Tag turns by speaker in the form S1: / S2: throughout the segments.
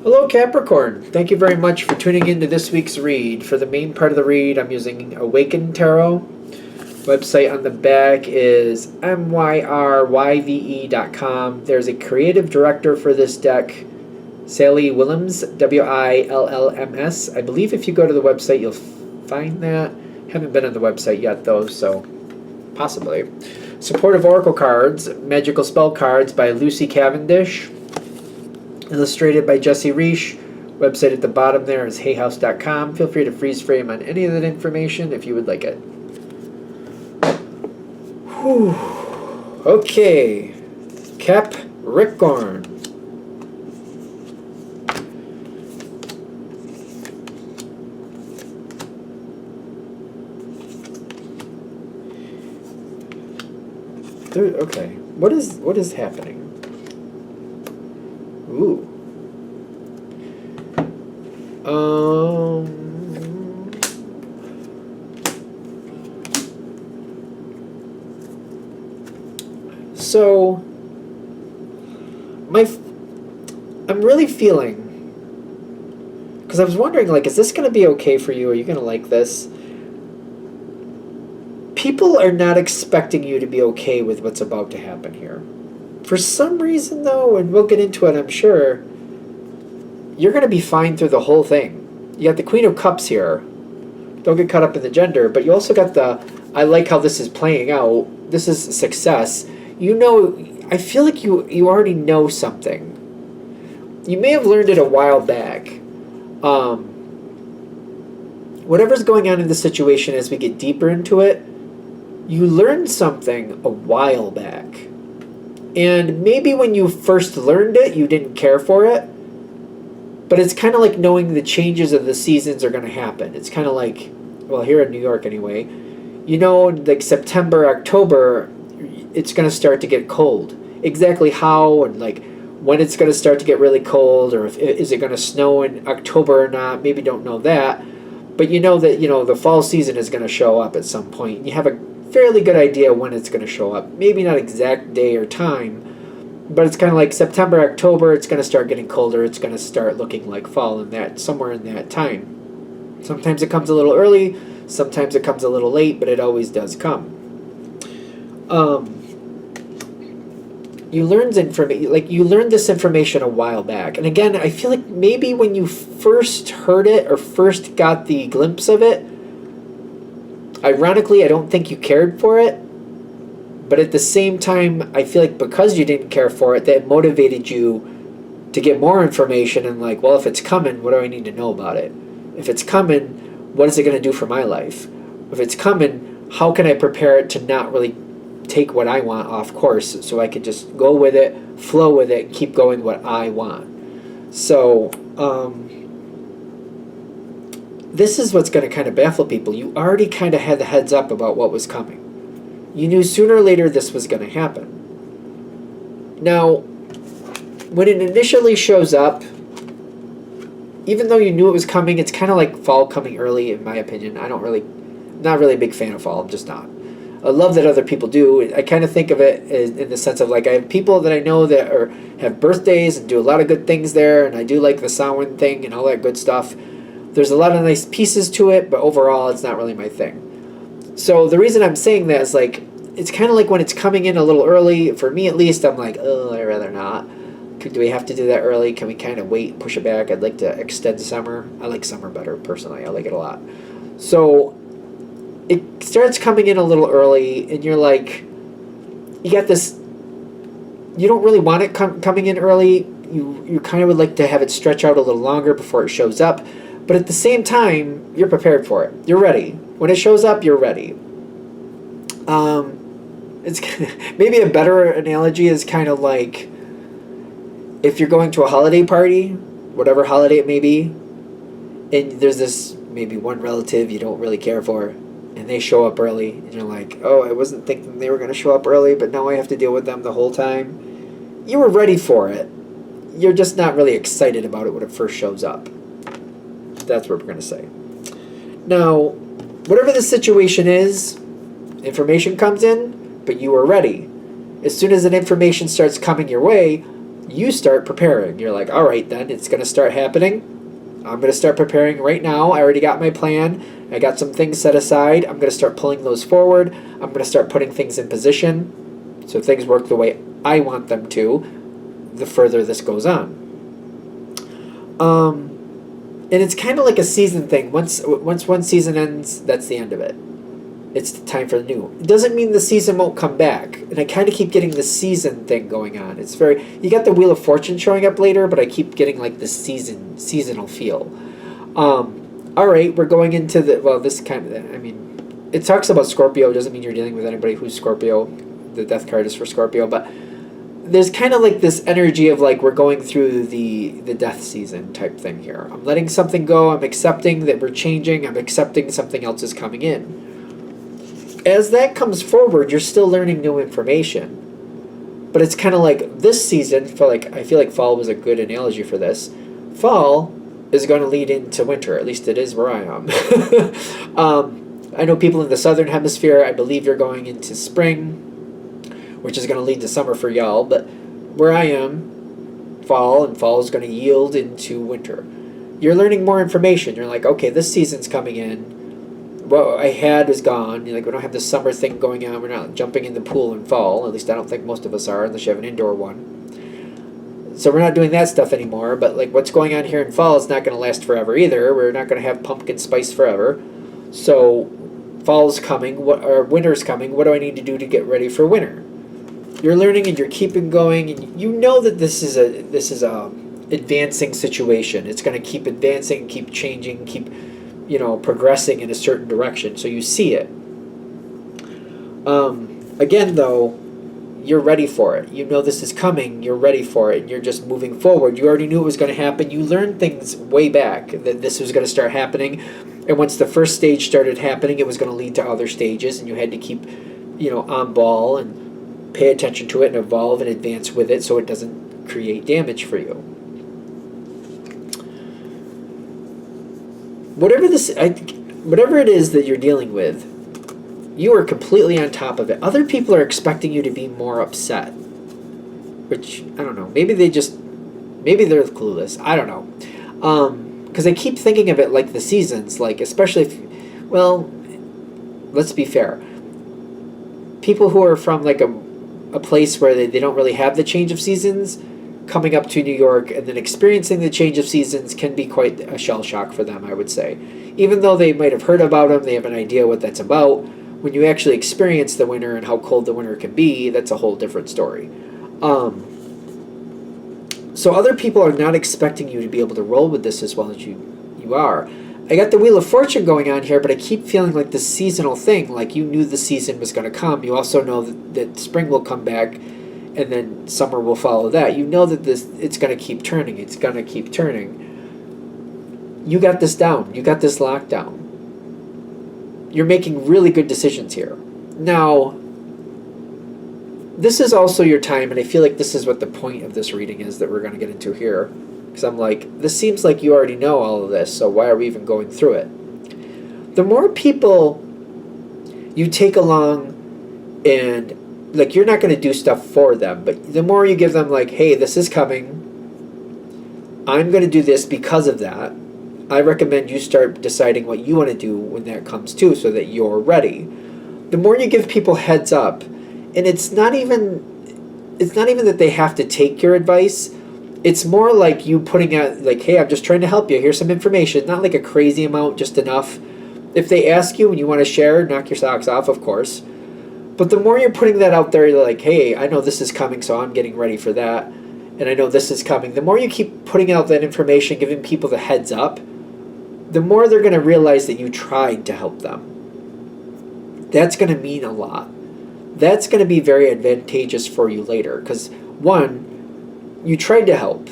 S1: Hello, Capricorn. Thank you very much for tuning in to this week's read. For the main part of the read, I'm using Awaken Tarot. Website on the back is myryve.com. There's a creative director for this deck, Sally Willems, Willms. I believe if you go to the website, you'll find that. Haven't been on the website yet, though, so possibly. Supportive Oracle cards, Magical Spell cards by Lucy Cavendish. Illustrated by Jesse Reish. Website at the bottom there is hayhouse.com. Feel free to freeze frame on any of that information if you would like it. Whew. Okay. Capricorn. Okay. What is happening? Ooh. So I'm really feeling, because I was wondering, like, is this going to be okay for you? Are you going to like this? People are not expecting you to be okay with what's about to happen here. For some reason, though, and we'll get into it, I'm sure, you're going to be fine through the whole thing. You got the Queen of Cups here. Don't get caught up in the gender, but you also got the, I like how this is playing out. This is success. You know, I feel like you already know something. You may have learned it a while back. Whatever's going on in the situation as we get deeper into it, you learned something a while back. And maybe when you first learned it, you didn't care for it. But it's kind of like knowing the changes of the seasons are going to happen. It's kind of like, well, here in New York anyway, you know, like September, October, it's going to start to get cold. Exactly how and like when it's going to start to get really cold, or is it going to snow in October or not, maybe don't know that. But you know that, you know, the fall season is going to show up at some point. You have a fairly good idea when it's going to show up. Maybe not exact day or time, but it's kind of like September, October, it's going to start getting colder. It's going to start looking like fall in that, somewhere in that time. Sometimes it comes a little early, sometimes it comes a little late, but it always does come. You learned you learned this information a while back. And again, I feel like maybe when you first heard it or first got the glimpse of it, ironically, I don't think you cared for it. But at the same time, I feel like because you didn't care for it, that motivated you to get more information and like, well, if it's coming, what do I need to know about it? If it's coming, what is it going to do for my life? If it's coming, how can I prepare it to not really take what I want off course so I could just go with it, flow with it, and keep going what I want? So, this is what's going to kind of baffle people. You already kind of had the heads up about what was coming. You knew sooner or later this was going to happen. Now, when it initially shows up, even though you knew it was coming, it's kind of like fall coming early, in my opinion. Not really a big fan of fall. I'm just not. I love that other people do. I kind of think of it in the sense of like I have people that I know that have birthdays and do a lot of good things there, and I do like the Samhain thing and all that good stuff. There's a lot of nice pieces to it, but overall it's not really my thing. So the reason I'm saying that is like, it's kind of like when it's coming in a little early, for me at least, I'm like, oh, I'd rather not. Do we have to do that early? Can we kind of wait, push it back? I'd like to extend summer. I like summer better, personally. I like it a lot. So it starts coming in a little early, and you're like, you got this, you don't really want it coming in early. You kind of would like to have it stretch out a little longer before it shows up. But at the same time, you're prepared for it. You're ready. When it shows up, you're ready. It's maybe a better analogy is kind of like if you're going to a holiday party, whatever holiday it may be, and there's this maybe one relative you don't really care for, and they show up early, and you're like, oh, I wasn't thinking they were going to show up early, but now I have to deal with them the whole time. You were ready for it. You're just not really excited about it when it first shows up. That's what we're going to say. Now, whatever the situation is, information comes in, but you are ready. As soon as that information starts coming your way, you start preparing. You're like, all right, then it's going to start happening. I'm going to start preparing right now. I already got my plan. I got some things set aside. I'm going to start pulling those forward. I'm going to start putting things in position so things work the way I want them to the further this goes on. And it's kind of like a season thing. Once one season ends, that's the end of it. It's time for the new. It doesn't mean the season won't come back. And I kind of keep getting the season thing going on. It's very... You got the Wheel of Fortune showing up later, but I keep getting like the seasonal feel. All right, we're going into the... Well, this kind of... I mean, it talks about Scorpio. It doesn't mean you're dealing with anybody who's Scorpio. The death card is for Scorpio. But there's kind of like this energy of like we're going through the death season type thing here. I'm letting something go. I'm accepting that we're changing. I'm accepting something else is coming in. As that comes forward, you're still learning new information. But it's kind of like this season, I feel like fall was a good analogy for this. Fall is going to lead into winter. At least it is where I am. I know people in the southern hemisphere, I believe you're going into spring, which is going to lead to summer for y'all. But where I am, fall, and fall is going to yield into winter. You're learning more information. You're like, okay, this season's coming in. What I had is gone. Like, we don't have this summer thing going on. We're not jumping in the pool in fall. At least I don't think most of us are, unless you have an indoor one. So we're not doing that stuff anymore. But like what's going on here in fall is not going to last forever either. We're not going to have pumpkin spice forever. So fall's coming. Or winter's coming. What do I need to do to get ready for winter? You're learning and you're keeping going, and you know that this is a advancing situation. It's going to keep advancing, keep changing, keep progressing in a certain direction, so you see it. Again, though, you're ready for it. You know this is coming, you're ready for it, and you're just moving forward. You already knew it was going to happen. You learned things way back that this was going to start happening, and once the first stage started happening, it was going to lead to other stages, and you had to keep, on ball and pay attention to it and evolve and advance with it so it doesn't create damage for you. Whatever it is that you're dealing with, you are completely on top of it. Other people are expecting you to be more upset, which, I don't know, maybe they're clueless. I don't know. Because I keep thinking of it like the seasons, like, especially if, well, let's be fair. People who are from like a place where they don't really have the change of seasons, coming up to New York and then experiencing the change of seasons can be quite a shell shock for them, I would say. Even though they might have heard about them, they have an idea what that's about. When you actually experience the winter and how cold the winter can be, that's a whole different story. So other people are not expecting you to be able to roll with this as well as you are. I got the Wheel of Fortune going on here, but I keep feeling like this seasonal thing, like you knew the season was going to come. You also know that spring will come back, and then summer will follow that. You know that it's going to keep turning. It's going to keep turning. You got this down. You got this locked down. You're making really good decisions here. Now, this is also your time, and I feel like this is what the point of this reading is that we're going to get into here. Because I'm like, this seems like you already know all of this, so why are we even going through it? The more people you take along and like, you're not going to do stuff for them, but the more you give them, like, hey, this is coming, I'm going to do this because of that, I recommend you start deciding what you want to do when that comes too, so that you're ready. The more you give people heads up, and it's not even that they have to take your advice, it's more like you putting out, like, hey, I'm just trying to help you, here's some information, not like a crazy amount, just enough. If they ask you and you want to share, knock your socks off, of course. But the more you're putting that out there, you're like, hey, I know this is coming, so I'm getting ready for that. And I know this is coming. The more you keep putting out that information, giving people the heads up, the more they're going to realize that you tried to help them. That's going to mean a lot. That's going to be very advantageous for you later. Because, one, you tried to help.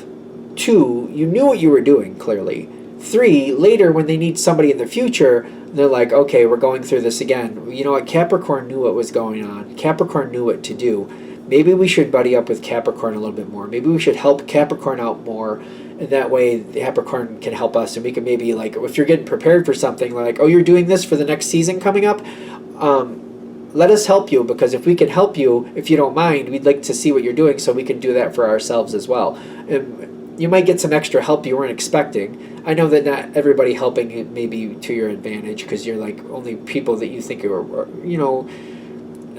S1: Two, you knew what you were doing, clearly. Three, later, when they need somebody in the future, they're like, okay, we're going through this again. You know what? Capricorn knew what was going on. Capricorn knew what to do. Maybe we should buddy up with Capricorn a little bit more. Maybe we should help Capricorn out more. And that way, Capricorn can help us. And we can maybe, like, if you're getting prepared for something, like, oh, you're doing this for the next season coming up? let us help you, because if we can help you, if you don't mind, we'd like to see what you're doing so we can do that for ourselves as well. And you might get some extra help you weren't expecting. I know that not everybody helping it may be to your advantage, because you're like only people that you think are,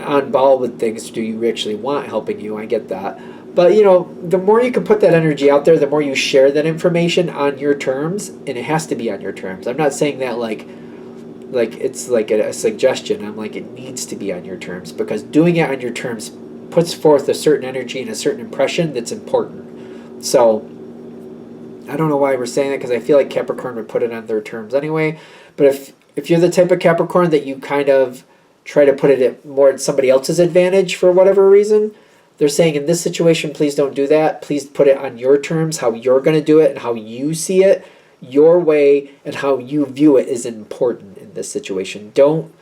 S1: on ball with things do you actually want helping you. I get that. But, the more you can put that energy out there, the more you share that information on your terms, and it has to be on your terms. I'm not saying that like it's like a suggestion. I'm like, it needs to be on your terms, because doing it on your terms puts forth a certain energy and a certain impression that's important. So I don't know why we're saying that, because I feel like Capricorn would put it on their terms anyway. But if you're the type of Capricorn that you kind of try to put it more at somebody else's advantage for whatever reason, they're saying in this situation, please don't do that. Please put it on your terms, how you're going to do it and how you see it. Your way and how you view it is important in this situation. Don't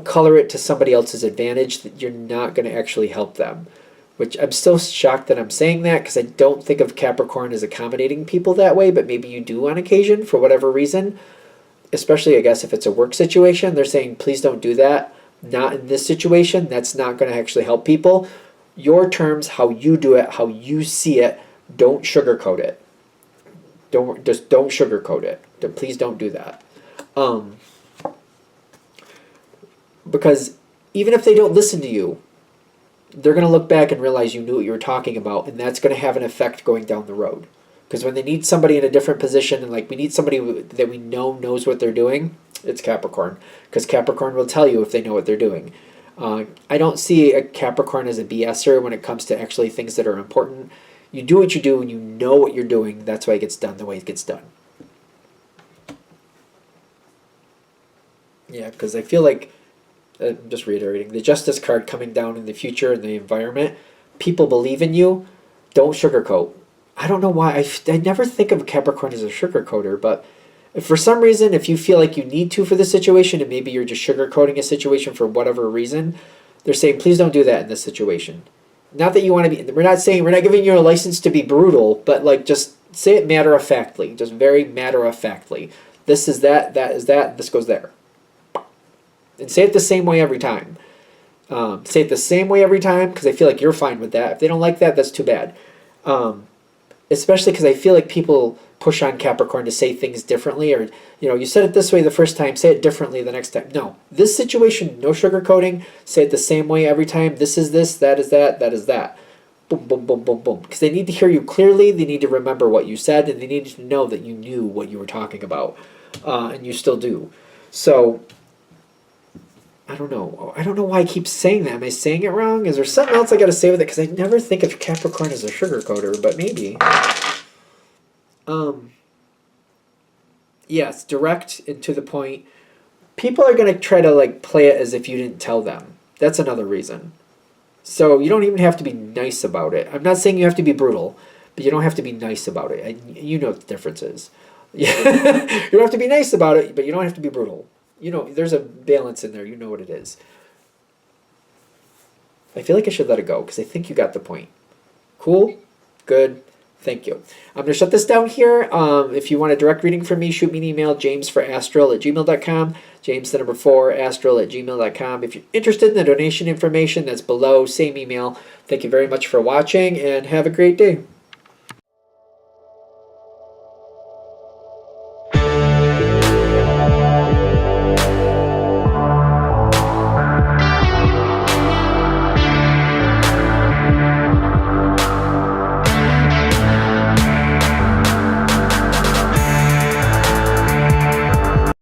S1: color it to somebody else's advantage that you're not going to actually help them. Which I'm still shocked that I'm saying that, because I don't think of Capricorn as accommodating people that way, but maybe you do on occasion for whatever reason. Especially, I guess, if it's a work situation, they're saying, please don't do that. Not in this situation. That's not going to actually help people. Your terms, how you do it, how you see it, don't sugarcoat it. Don't sugarcoat it. Please don't do that. Because even if they don't listen to you, they're going to look back and realize you knew what you were talking about, and that's going to have an effect going down the road. Because when they need somebody in a different position, and like we need somebody that we know knows what they're doing, it's Capricorn. Because Capricorn will tell you if they know what they're doing. I don't see a Capricorn as a BSer when it comes to actually things that are important. You do what you do and you know what you're doing. That's why it gets done the way it gets done. Yeah, because I feel like, I'm just reiterating, the Justice card coming down in the future and the environment, people believe in you, don't sugarcoat. I don't know why. I never think of Capricorn as a sugarcoater, but if for some reason, if you feel like you need to for the situation, and maybe you're just sugarcoating a situation for whatever reason, they're saying, please don't do that in this situation. Not that you want to be, we're not giving you a license to be brutal, but like just say it matter-of-factly, just very matter-of-factly. This is that is that, this goes there. And say it the same way every time. Say it the same way every time, because I feel like you're fine with that. If they don't like that, that's too bad. Especially because I feel like people push on Capricorn to say things differently, or, you said it this way the first time, say it differently the next time. No, this situation, no sugarcoating, say it the same way every time. This is this, that is that is that. Boom, boom, boom, boom, boom. Because they need to hear you clearly, they need to remember what you said, and they need to know that you knew what you were talking about, and you still do. So, I don't know. I don't know why I keep saying that. Am I saying it wrong? Is there something else I got to say with it? Because I never think of Capricorn as a sugarcoater, but maybe. Yes, direct and to the point. People are going to try to like play it as if you didn't tell them. That's another reason. So you don't even have to be nice about it. I'm not saying you have to be brutal, but you don't have to be nice about it. You know what the difference is. You don't have to be nice about it, but you don't have to be brutal. There's a balance in there. You know what it is. I feel like I should let it go because I think you got the point. Cool? Good. Thank you. I'm going to shut this down here. If you want a direct reading from me, shoot me an email, jamesforastral@gmail.com. James, the number 4, astral@gmail.com. If you're interested in the donation information, that's below, same email. Thank you very much for watching, and have a great day.